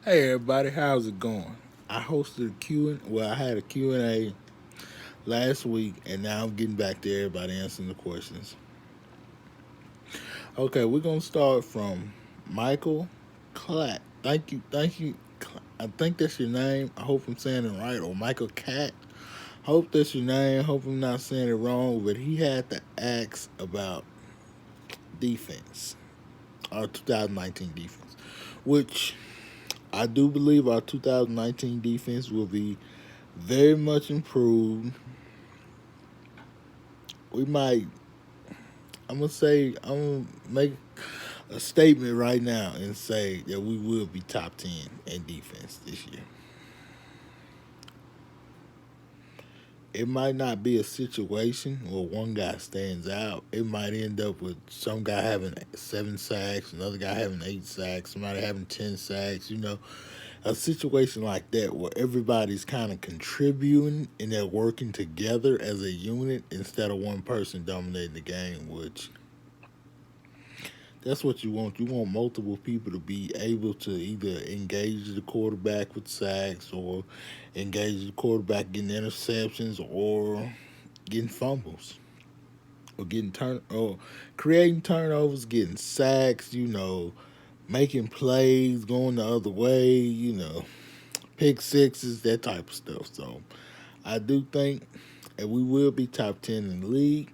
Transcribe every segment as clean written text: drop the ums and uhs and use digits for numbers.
Hey everybody, how's it going? I hosted a I had a Q&A last week, and now I'm getting back to everybody answering the questions. Okay, we're gonna start from Michael Clatt. Thank you. I think that's your name. I hope I'm saying it right, or Michael Cat. Hope that's your name. Hope I'm not saying it wrong, but he had to ask about defense, our 2019 defense, which I do believe our 2019 defense will be very much improved. We might. I'm gonna make a statement right now and say that we will be top 10 in defense this year. It might not be a situation where one guy stands out. It might end up with some guy having 7 sacks, another guy having 8 sacks, somebody having 10 sacks. A situation like that where everybody's kind of contributing and they're working together as a unit instead of one person dominating the game, which that's what you want. You want multiple people to be able to either engage the quarterback with sacks or engage the quarterback getting interceptions or getting fumbles or creating turnovers, getting sacks, making plays, going the other way, pick sixes, that type of stuff. So I do think and we will be top 10 in the league,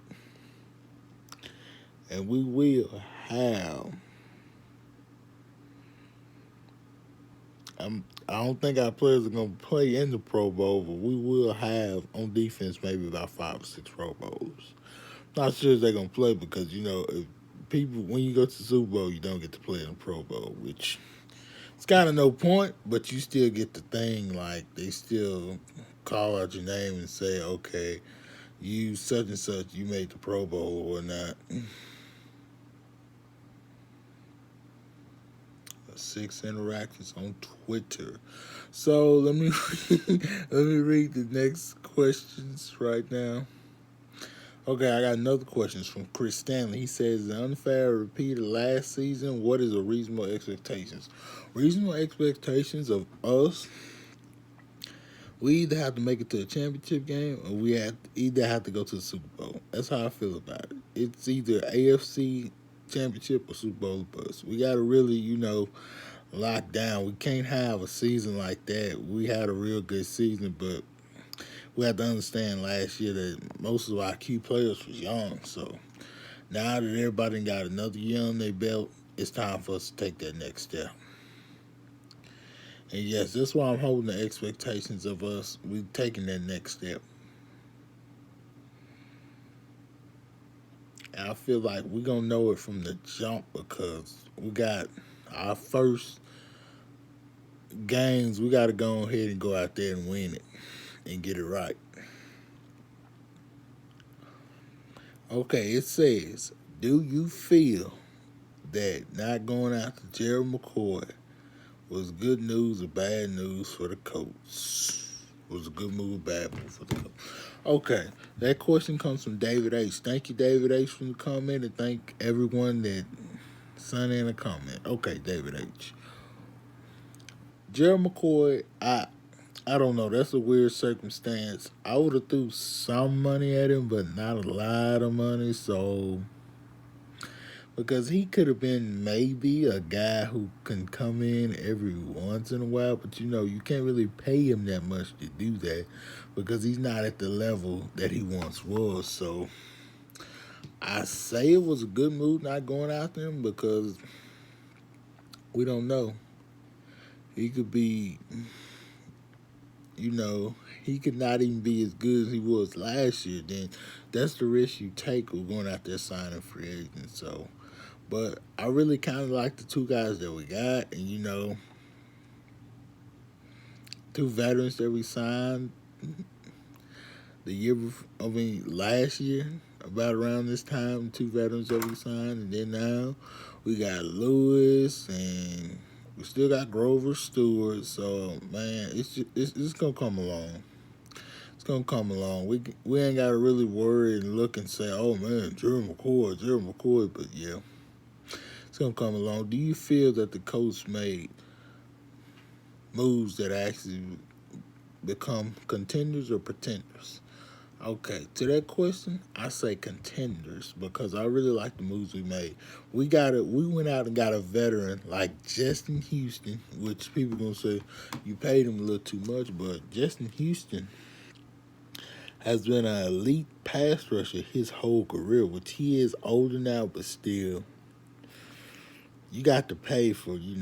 and we will have I don't think our players are going to play in the Pro Bowl, but we will have on defense maybe about 5 or 6 Pro Bowls. Not sure if they're going to play because if people when you go to the Super Bowl, you don't get to play in the Pro Bowl, which it's kind of no point. But you still get the thing like they still call out your name and say, okay, you such and such, you made the Pro Bowl or not. 6 interactions on Twitter. So let me read the next questions right now. Okay, I got another question from Chris Stanley. He says, "The unfair repeat of last season. What is a reasonable expectations? Reasonable expectations of us. We either have to make it to a championship game, or either have to go to the Super Bowl. That's how I feel about it. It's either AFC championship or Super Bowl bust. We got to really, locked down. We can't have a season like that. We had a real good season, but we had to understand last year that most of our key players was young. So now that everybody got another year on their belt, it's time for us to take that next step. And yes, that's why I'm holding the expectations of us. We taking that next step. And I feel like we're gonna know it from the jump because we got our first games. We got to go ahead and go out there and win it and get it right. Okay, it says, do you feel that not going after Gerald McCoy was good news or bad news for the Colts? Was a good move or bad move for the Colts? Okay, that question comes from David H. Thank you, David H., for the comment, and thank everyone that sent in a comment. Okay, David H. Gerald McCoy, I don't know. That's a weird circumstance. I would have threw some money at him, but not a lot of money. So because he could have been maybe a guy who can come in every once in a while, but you can't really pay him that much to do that because he's not at the level that he once was. So I say it was a good move not going after him because we don't know. He could be, you know, he could not even be as good as he was last year. Then that's the risk you take with going out there signing free agents. So, but I really kind of like the 2 guys that we got, and two veterans that we signed the year before, last year, about around this time, 2 veterans that we signed, and then now we got Lewis, and we still got Grover Stewart. So man, it's gonna come along. It's gonna come along. We ain't gotta really worry and look and say, oh man, Jerry McCoy. But yeah, it's gonna come along. Do you feel that the coach made moves that actually become contenders or pretenders? Okay, to that question, I say contenders because I really like the moves we made. We went out and got a veteran like Justin Houston, which people gonna say you paid him a little too much, but Justin Houston has been an elite pass rusher his whole career, which he is older now, but still, you got to pay for, you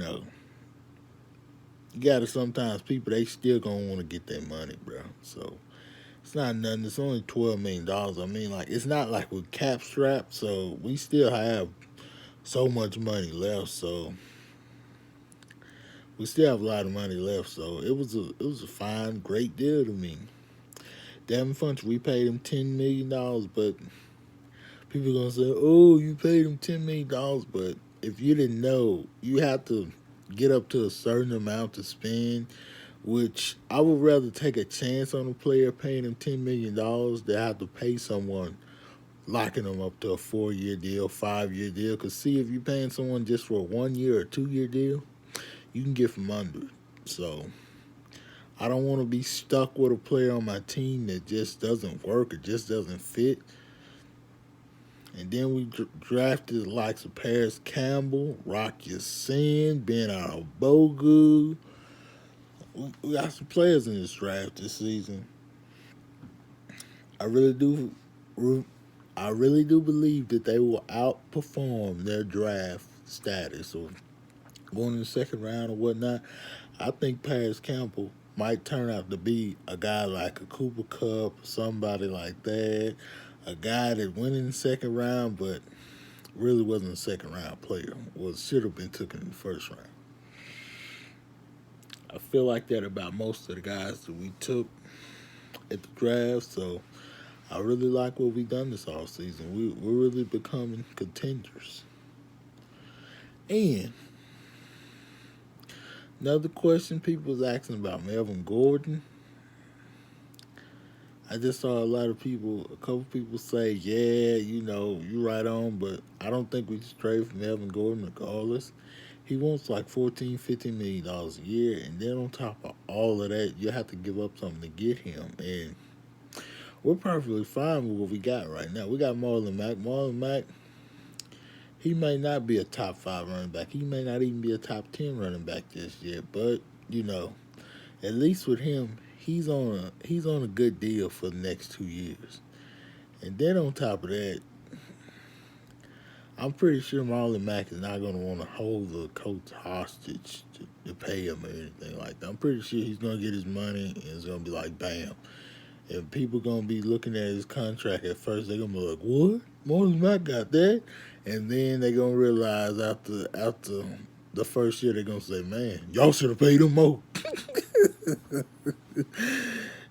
got to sometimes people, they still gonna want to get their money, bro. So it's not nothing. It's only $12 million. I mean, like, it's not like we're cap strapped, so we still have so much money left. So we still have a lot of money left. So it was a fine, great deal to me. Devin Funch, we paid him $10 million, but people gonna say, "Oh, you paid him $10 million," but if you didn't know, you have to get up to a certain amount to spend. Which I would rather take a chance on a player paying him $10 million than have to pay someone locking them up to a 4 year deal, 5 year deal. Cause see, if you're paying someone just for a 1 year or 2 year deal, you can get from under it. So I don't want to be stuck with a player on my team that just doesn't work or just doesn't fit. And then we drafted the likes of Paris Campbell, Rock Ya-Sin, Ben Bogu. We got some players in this draft this season. I really do, I really do believe that they will outperform their draft status or going in the second round or whatnot. I think Paris Campbell might turn out to be a guy like a Cooper Cup, somebody like that, a guy that went in the second round but really wasn't a second round player. Should have been taken in the first round. I feel like that about most of the guys that we took at the draft. So I really like what we've done this off season. We're really becoming contenders. And another question people was asking about Melvin Gordon. I just saw a couple people say, yeah, you right on, but I don't think we should trade for Melvin Gordon regardless. He wants like $14-15 million a year, and then on top of all of that, you have to give up something to get him. And we're perfectly fine with what we got right now. We got Marlon Mack. Marlon Mack, he may not be a top 5 running back. He may not even be a top 10 running back this year. But, at least with him, he's on a good deal for the next 2 years. And then on top of that, I'm pretty sure Marlon Mack is not going to want to hold the coach hostage to pay him or anything like that. I'm pretty sure he's going to get his money and it's going to be like, bam. And people going to be looking at his contract at first, they're going to be like, what? Marlon Mack got that? And then they're going to realize after the first year, they're going to say, man, y'all should have paid him more.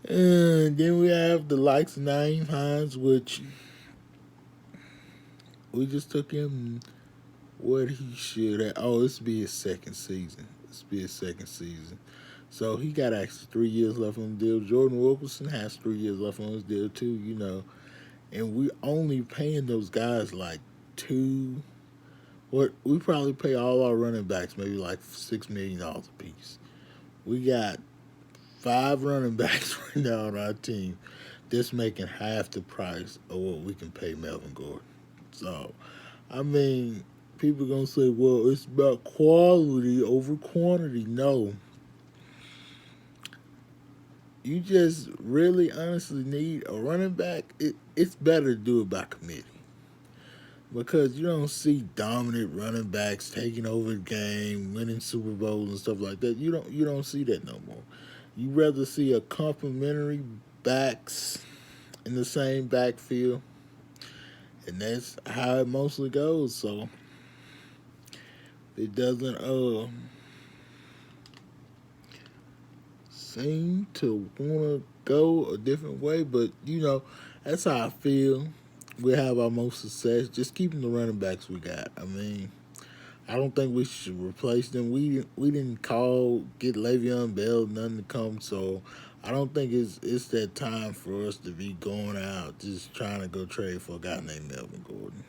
And then we have the likes of Naeem Hines, which we just took him what he should have. Oh, this will be his second season. So he got actually 3 years left on the deal. Jordan Wilkerson has 3 years left on his deal too. And we only paying those guys like we probably pay all our running backs maybe like $6 million a piece. We got 5 running backs right now on our team that's making half the price of what we can pay Melvin Gordon. So, I mean, people gonna say, well, it's about quality over quantity. No. You just really honestly need a running back. It's better to do it by committee. Because you don't see dominant running backs taking over the game, winning Super Bowls and stuff like that. You don't see that no more. You rather see a complementary backs in the same backfield, and that's how it mostly goes. So it doesn't seem to want to go a different way, but that's how I feel. We have our most success just keeping the running backs we got. I mean, I don't think we should replace them. We didn't get Le'Veon Bell, nothing to come, so I don't think it's that time for us to be going out just trying to go trade for a guy named Melvin Gordon.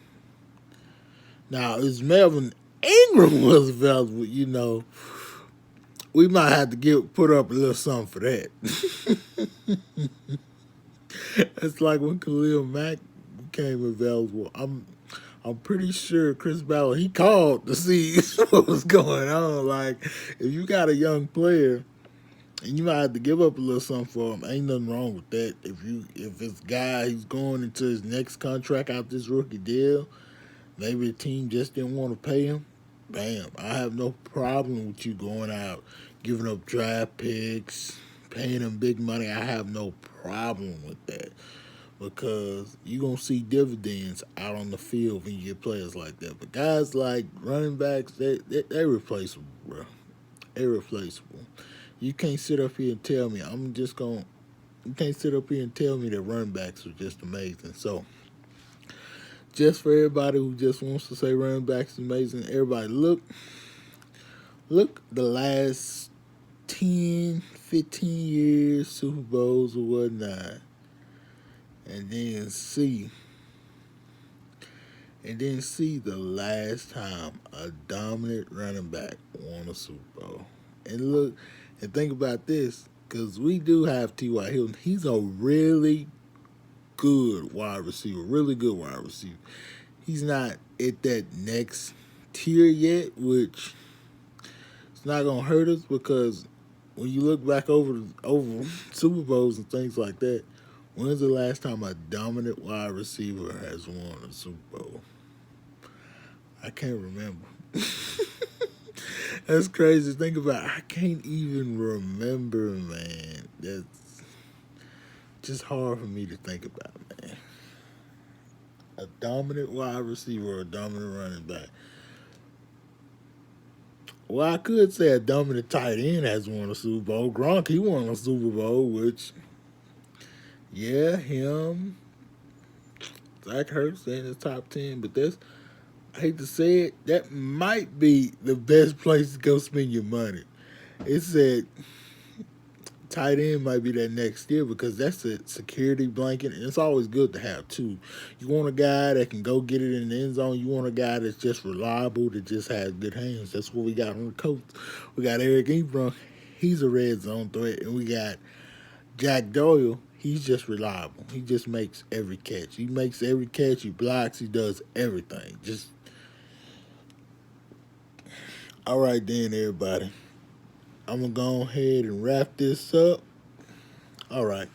Now, if Melvin Ingram was available, we might have to put up a little something for that. It's like when Khalil Mack became available. I'm pretty sure Chris Ballard he called to see what was going on. Like if you got a young player and you might have to give up a little something for him, ain't nothing wrong with that. If this guy he's going into his next contract out this rookie deal, maybe the team just didn't want to pay him. Bam, I have no problem with you going out, giving up draft picks, paying them big money. I have no problem with that because you're going to see dividends out on the field when you get players like that. But guys like running backs, they're replaceable, bro. They're replaceable. You can't sit up here and tell me you can't sit up here and tell me that running backs are just amazing. So, just for everybody who just wants to say running backs is amazing, everybody look the last 10, 15 years, Super Bowls or whatnot, and then see the last time a dominant running back won a Super Bowl. And look and think about this, because we do have T.Y. Hilton. He's a really good wide receiver, really good wide receiver. He's not at that next tier yet, which it's not gonna hurt us because when you look back over Super Bowls and things like that, when's the last time a dominant wide receiver has won a Super Bowl? I can't remember. That's crazy to think about. I can't even remember, man. That's just hard for me to think about, man. A dominant wide receiver or a dominant running back. Well, I could say a dominant tight end has won a Super Bowl. Gronk, he won a Super Bowl, which, yeah, him, Zach Ertz in the top 10, but I hate to say it, that might be the best place to go spend your money. It said tight end might be that next year because that's a security blanket, and it's always good to have too. You want a guy that can go get it in the end zone. You want a guy that's just reliable, that just has good hands. That's what we got on the coach. We got Eric Ebron. He's a red zone threat, and we got Jack Doyle. He's just reliable. He just makes every catch. He makes every catch. He blocks. He does everything. Just all right then, everybody. I'm going to go ahead and wrap this up. All right.